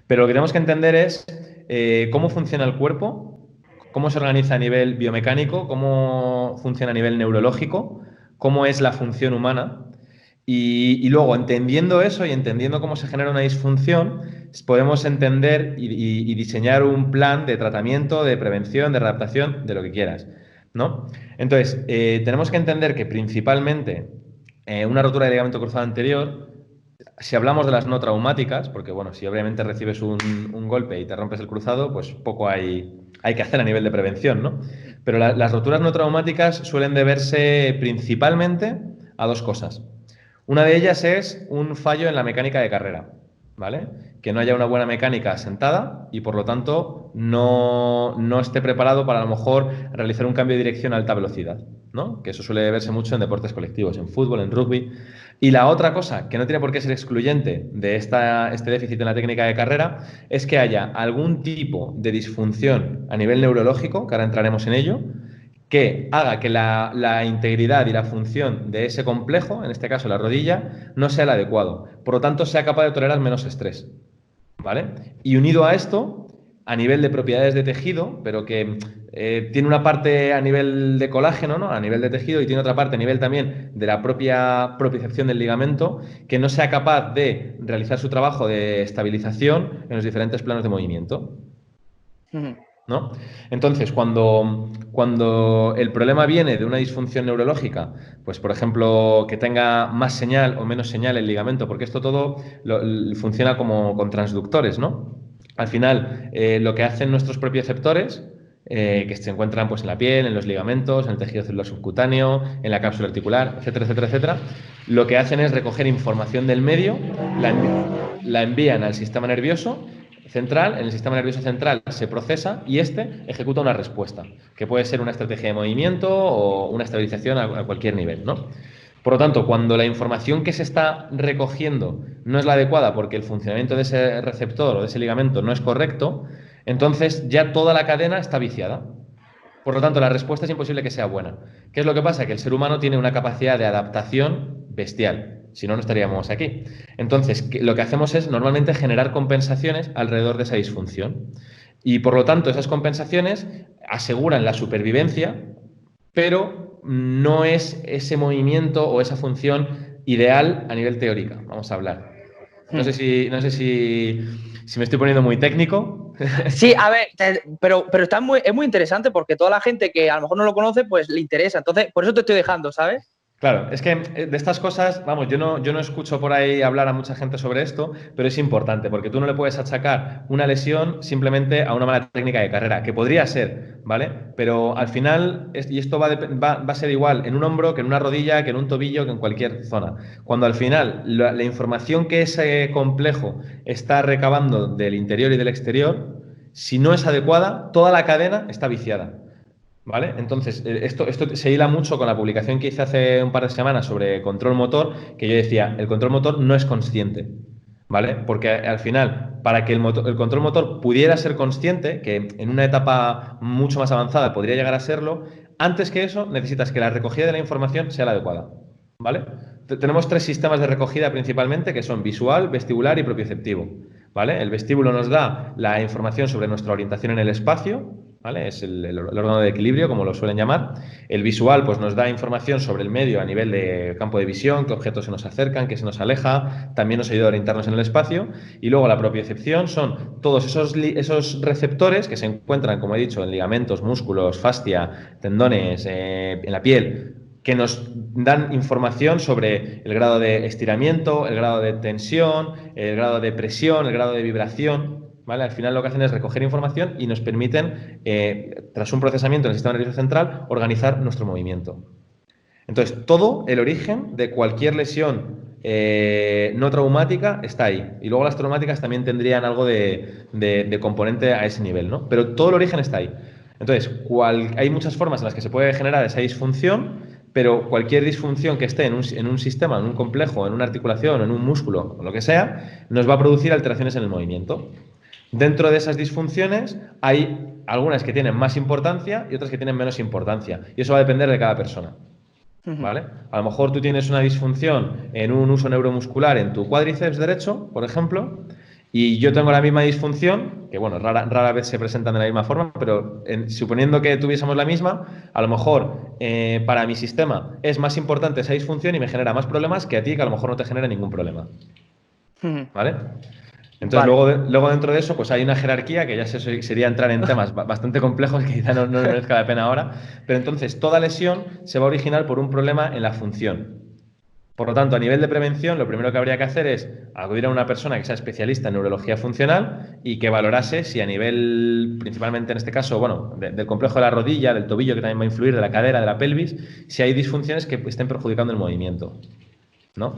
Pero lo que tenemos que entender es cómo funciona el cuerpo, cómo se organiza a nivel biomecánico, cómo funciona a nivel neurológico, cómo es la función humana. Y luego, entendiendo eso y entendiendo cómo se genera una disfunción, podemos entender y diseñar un plan de tratamiento, de prevención, de adaptación, de lo que quieras, ¿no? Entonces, tenemos que entender que principalmente una rotura de ligamento cruzado anterior, si hablamos de las no traumáticas, porque bueno, si obviamente recibes un golpe y te rompes el cruzado, pues poco hay que hacer a nivel de prevención, ¿no? Pero las roturas no traumáticas suelen deberse principalmente a dos cosas. Una de ellas es un fallo en la mecánica de carrera, ¿vale? Que no haya una buena mecánica asentada y por lo tanto no esté preparado para a lo mejor realizar un cambio de dirección a alta velocidad, ¿no? Que eso suele verse mucho en deportes colectivos, en fútbol, en rugby. Y la otra cosa, que no tiene por qué ser excluyente de este déficit en la técnica de carrera, es que haya algún tipo de disfunción a nivel neurológico, que ahora entraremos en ello, que haga que la integridad y la función de ese complejo, en este caso la rodilla, no sea el adecuado. Por lo tanto, sea capaz de tolerar menos estrés, ¿vale? Y unido a esto, a nivel de propiedades de tejido, pero que tiene una parte a nivel de colágeno, ¿no? A nivel de tejido, y tiene otra parte a nivel también de la propia propiciación del ligamento, que no sea capaz de realizar su trabajo de estabilización en los diferentes planos de movimiento. ¿No? Entonces, cuando el problema viene de una disfunción neurológica, pues por ejemplo, que tenga más señal o menos señal el ligamento, porque esto todo funciona como con transductores, ¿no? Al final, lo que hacen nuestros propioceptores, que se encuentran pues, en la piel, en los ligamentos, en el tejido celular subcutáneo, en la cápsula articular, etcétera, etcétera, etcétera, lo que hacen es recoger información del medio, la envían al sistema nervioso central, en el sistema nervioso central se procesa y este ejecuta una respuesta, que puede ser una estrategia de movimiento o una estabilización a cualquier nivel, ¿no? Por lo tanto, cuando la información que se está recogiendo no es la adecuada porque el funcionamiento de ese receptor o de ese ligamento no es correcto, entonces ya toda la cadena está viciada. Por lo tanto, la respuesta es imposible que sea buena. ¿Qué es lo que pasa? Que el ser humano tiene una capacidad de adaptación bestial. Si no, no estaríamos aquí. Entonces, lo que hacemos es normalmente generar compensaciones alrededor de esa disfunción. Y por lo tanto, esas compensaciones aseguran la supervivencia, pero no es ese movimiento o esa función ideal a nivel teórica. Vamos a hablar. No sé si me estoy poniendo muy técnico. Sí, a ver, pero es muy interesante porque toda la gente que a lo mejor no lo conoce, pues le interesa. Entonces, por eso te estoy dejando, ¿sabes? Claro, es que de estas cosas, vamos, yo no escucho por ahí hablar a mucha gente sobre esto, pero es importante porque tú no le puedes achacar una lesión simplemente a una mala técnica de carrera, que podría ser, ¿vale? Pero al final, y esto va a ser igual en un hombro que en una rodilla, que en un tobillo, que en cualquier zona. Cuando al final la información que ese complejo está recabando del interior y del exterior, si no es adecuada, toda la cadena está viciada. ¿Vale? Entonces, esto se hila mucho con la publicación que hice hace un par de semanas sobre control motor, que yo decía, el control motor no es consciente, ¿vale? Porque al final, para que el control motor pudiera ser consciente, que en una etapa mucho más avanzada podría llegar a serlo, antes que eso necesitas que la recogida de la información sea la adecuada, ¿vale? Tenemos tres sistemas de recogida principalmente, que son visual, vestibular y propioceptivo, ¿vale? El vestíbulo nos da la información sobre nuestra orientación en el espacio, ¿vale? Es el órgano de equilibrio, como lo suelen llamar. El visual pues, nos da información sobre el medio a nivel de campo de visión, qué objetos se nos acercan, qué se nos aleja, también nos ayuda a orientarnos en el espacio. Y luego la propiocepción son todos esos receptores que se encuentran, como he dicho, en ligamentos, músculos, fascia, tendones, en la piel, que nos dan información sobre el grado de estiramiento, el grado de tensión, el grado de presión, el grado de vibración. ¿Vale? Al final lo que hacen es recoger información y nos permiten, tras un procesamiento en el sistema nervioso central, organizar nuestro movimiento. Entonces, todo el origen de cualquier lesión no traumática está ahí. Y luego las traumáticas también tendrían algo de componente a ese nivel, ¿no? Pero todo el origen está ahí. Entonces, hay muchas formas en las que se puede generar esa disfunción, pero cualquier disfunción que esté en un sistema, en un complejo, en una articulación, en un músculo, o lo que sea, nos va a producir alteraciones en el movimiento. Dentro de esas disfunciones hay algunas que tienen más importancia y otras que tienen menos importancia. Y eso va a depender de cada persona. ¿Vale? A lo mejor tú tienes una disfunción en un uso neuromuscular en tu cuádriceps derecho, por ejemplo, y yo tengo la misma disfunción, que bueno, rara vez se presentan de la misma forma, pero suponiendo que tuviésemos la misma, a lo mejor para mi sistema es más importante esa disfunción y me genera más problemas que a ti, que a lo mejor no te genera ningún problema. ¿Vale? Entonces, Vale. luego dentro de eso, pues hay una jerarquía que ya sería entrar en temas bastante complejos que quizá no merezca la pena ahora, pero entonces toda lesión se va a originar por un problema en la función. Por lo tanto, a nivel de prevención, lo primero que habría que hacer es acudir a una persona que sea especialista en neurología funcional y que valorase si a nivel, principalmente en este caso, bueno, del complejo de la rodilla, del tobillo, que también va a influir, de la cadera, de la pelvis, si hay disfunciones que estén perjudicando el movimiento, ¿no?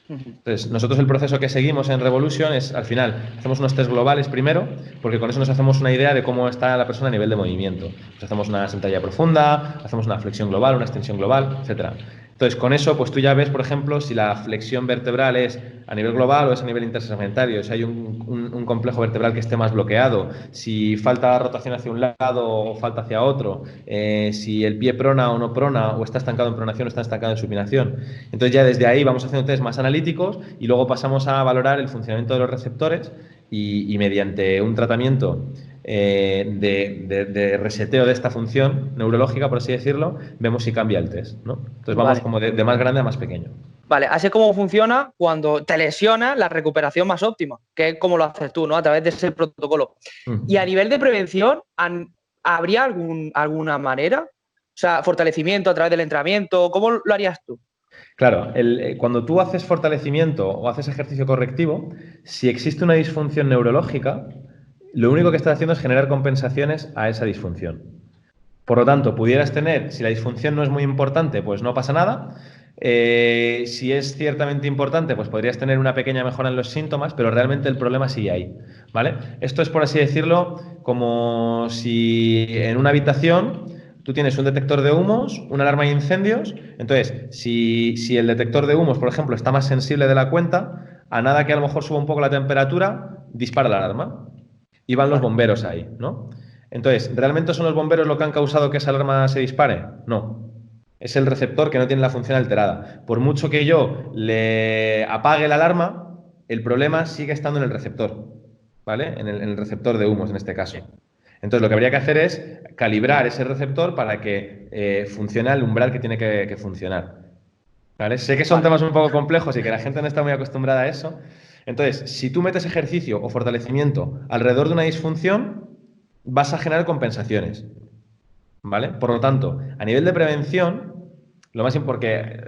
Entonces, nosotros el proceso que seguimos en Revolution es, al final, hacemos unos test globales primero, porque con eso nos hacemos una idea de cómo está la persona a nivel de movimiento. Pues hacemos una sentadilla profunda, hacemos una flexión global, una extensión global, etcétera. Entonces, con eso, pues tú ya ves, por ejemplo, si la flexión vertebral es a nivel global o es a nivel intersegmentario, si hay un complejo vertebral que esté más bloqueado, si falta rotación hacia un lado o falta hacia otro, si el pie prona o no prona, o está estancado en pronación o está estancado en supinación. Entonces, ya desde ahí vamos haciendo test más analíticos y luego pasamos a valorar el funcionamiento de los receptores y mediante un tratamiento de reseteo de esta función neurológica, por así decirlo, vemos si cambia el test, ¿no? Entonces vamos como de más grande a más pequeño. Vale, así es como funciona cuando te lesionas la recuperación más óptima, que es como lo haces tú, ¿no? A través de ese protocolo. Y a nivel de prevención, ¿habría alguna manera? O sea, fortalecimiento a través del entrenamiento, ¿cómo lo harías tú? Claro, cuando tú haces fortalecimiento o haces ejercicio correctivo, si existe una disfunción neurológica, lo único que estás haciendo es generar compensaciones a esa disfunción. Por lo tanto, pudieras tener, si la disfunción no es muy importante, pues no pasa nada. Si es ciertamente importante, pues podrías tener una pequeña mejora en los síntomas, pero realmente el problema sigue ahí, ¿vale? Esto es, por así decirlo, como si en una habitación tú tienes un detector de humos, una alarma de incendios. Entonces, si el detector de humos, por ejemplo, está más sensible de la cuenta, a nada que a lo mejor suba un poco la temperatura, dispara la alarma y van los bomberos ahí, ¿no? Entonces, ¿realmente son los bomberos lo que han causado que esa alarma se dispare? No. Es el receptor que no tiene la función alterada. Por mucho que yo le apague la alarma, el problema sigue estando en el receptor, ¿vale? En el receptor de humos, en este caso. Entonces, lo que habría que hacer es calibrar ese receptor para que funcione al umbral que tiene que funcionar. ¿Vale? Sé que son temas un poco complejos y que la gente no está muy acostumbrada a eso. Entonces, si tú metes ejercicio o fortalecimiento alrededor de una disfunción, vas a generar compensaciones. ¿Vale? Por lo tanto, a nivel de prevención, lo más importante,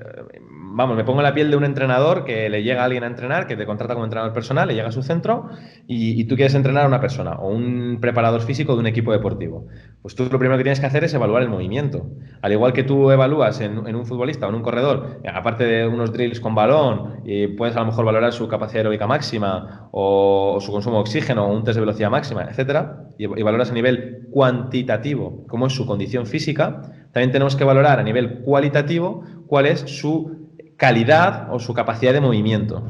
vamos, me pongo en la piel de un entrenador que le llega a alguien a entrenar, que te contrata como entrenador personal, le llega a su centro y tú quieres entrenar a una persona o un preparador físico de un equipo deportivo. Pues tú lo primero que tienes que hacer es evaluar el movimiento. Al igual que tú evalúas en un futbolista o en un corredor, aparte de unos drills con balón, puedes a lo mejor valorar su capacidad aeróbica máxima o su consumo de oxígeno o un test de velocidad máxima, etcétera, y valoras a nivel cuantitativo cómo es su condición física. También tenemos que valorar a nivel cualitativo cuál es su calidad o su capacidad de movimiento.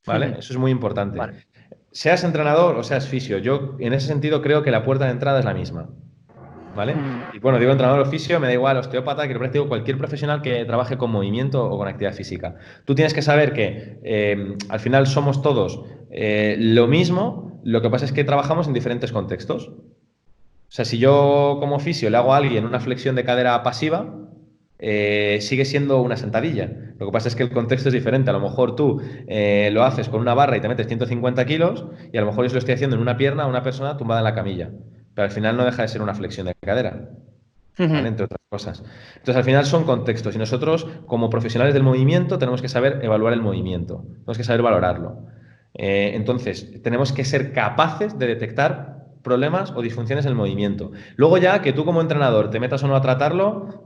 ¿Vale? Eso es muy importante. Vale. Seas entrenador o seas fisio, yo en ese sentido creo que la puerta de entrada es la misma. ¿Vale? Y bueno, digo entrenador o fisio, me da igual, osteópata, quiropráctico, cualquier profesional que trabaje con movimiento o con actividad física. Tú tienes que saber que al final somos todos lo mismo, lo que pasa es que trabajamos en diferentes contextos. O sea, si yo como fisio le hago a alguien una flexión de cadera pasiva, sigue siendo una sentadilla. Lo que pasa es que el contexto es diferente. A lo mejor tú lo haces con una barra y te metes 150 kilos y a lo mejor yo lo estoy haciendo en una pierna a una persona tumbada en la camilla. Pero al final no deja de ser una flexión de cadera, ¿vale? Entre otras cosas. Entonces, al final son contextos y nosotros, como profesionales del movimiento, tenemos que saber evaluar el movimiento, tenemos que saber valorarlo. Entonces, tenemos que ser capaces de detectar problemas o disfunciones en el movimiento. Luego ya que tú como entrenador te metas o no a tratarlo,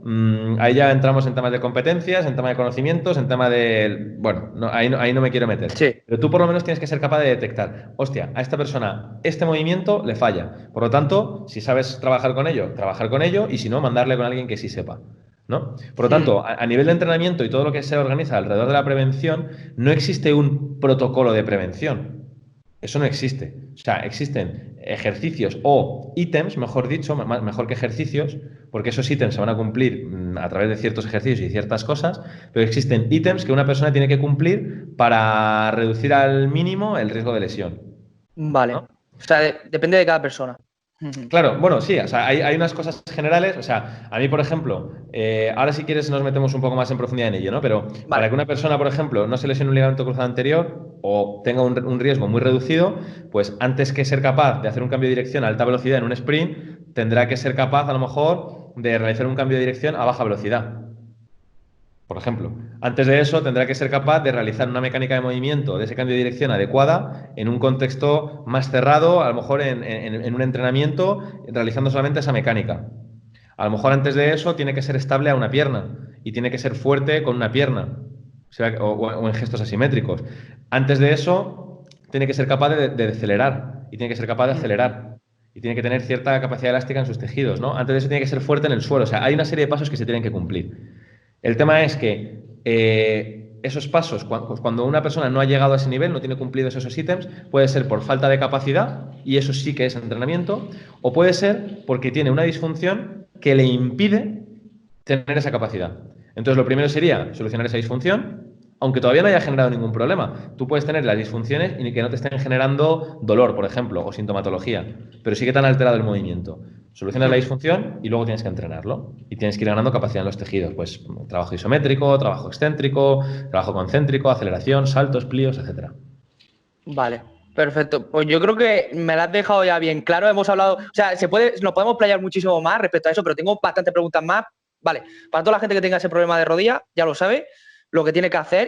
ahí ya entramos en temas de competencias, en temas de conocimientos, en tema de... Bueno, ahí no me quiero meter. Sí. Pero tú por lo menos tienes que ser capaz de detectar, hostia, a esta persona este movimiento le falla. Por lo tanto, si sabes trabajar con ello y si no, mandarle con alguien que sí sepa, ¿no? Por lo tanto, a nivel de entrenamiento y todo lo que se organiza alrededor de la prevención, no existe un protocolo de prevención. Eso no existe. O sea, existen ejercicios o ítems, mejor dicho, mejor que ejercicios, porque esos ítems se van a cumplir a través de ciertos ejercicios y ciertas cosas, pero existen ítems que una persona tiene que cumplir para reducir al mínimo el riesgo de lesión. Vale. ¿No? O sea, depende de cada persona. Claro, bueno, sí, o sea, hay unas cosas generales, o sea, a mí, por ejemplo, ahora si quieres nos metemos un poco más en profundidad en ello, ¿no? Pero para que una persona, por ejemplo, no se lesione un ligamento cruzado anterior o tenga un riesgo muy reducido, pues antes que ser capaz de hacer un cambio de dirección a alta velocidad en un sprint, tendrá que ser capaz, a lo mejor, de realizar un cambio de dirección a baja velocidad. Por ejemplo, antes de eso tendrá que ser capaz de realizar una mecánica de movimiento de ese cambio de dirección adecuada en un contexto más cerrado, a lo mejor en un entrenamiento, realizando solamente esa mecánica. A lo mejor antes de eso tiene que ser estable a una pierna y tiene que ser fuerte con una pierna, o en gestos asimétricos. Antes de eso tiene que ser capaz de decelerar y tiene que ser capaz de acelerar. Y tiene que tener cierta capacidad elástica en sus tejidos, ¿no? Antes de eso tiene que ser fuerte en el suelo. O sea, hay una serie de pasos que se tienen que cumplir. El tema es que esos pasos, cuando una persona no ha llegado a ese nivel, no tiene cumplidos esos ítems, puede ser por falta de capacidad, y eso sí que es entrenamiento, o puede ser porque tiene una disfunción que le impide tener esa capacidad. Entonces, lo primero sería solucionar esa disfunción, aunque todavía no haya generado ningún problema. Tú puedes tener las disfunciones y que no te estén generando dolor, por ejemplo, o sintomatología, pero sí que te han alterado el movimiento. Solucionas la disfunción y luego tienes que entrenarlo. Y tienes que ir ganando capacidad en los tejidos. Pues trabajo isométrico, trabajo excéntrico, trabajo concéntrico, aceleración, saltos, plíos, etc. Vale, perfecto. Pues yo creo que me lo has dejado ya bien claro. Hemos hablado, o sea, nos podemos playar muchísimo más respecto a eso, pero tengo bastantes preguntas más. Vale, para toda la gente que tenga ese problema de rodilla, ya lo sabe, lo que tiene que hacer.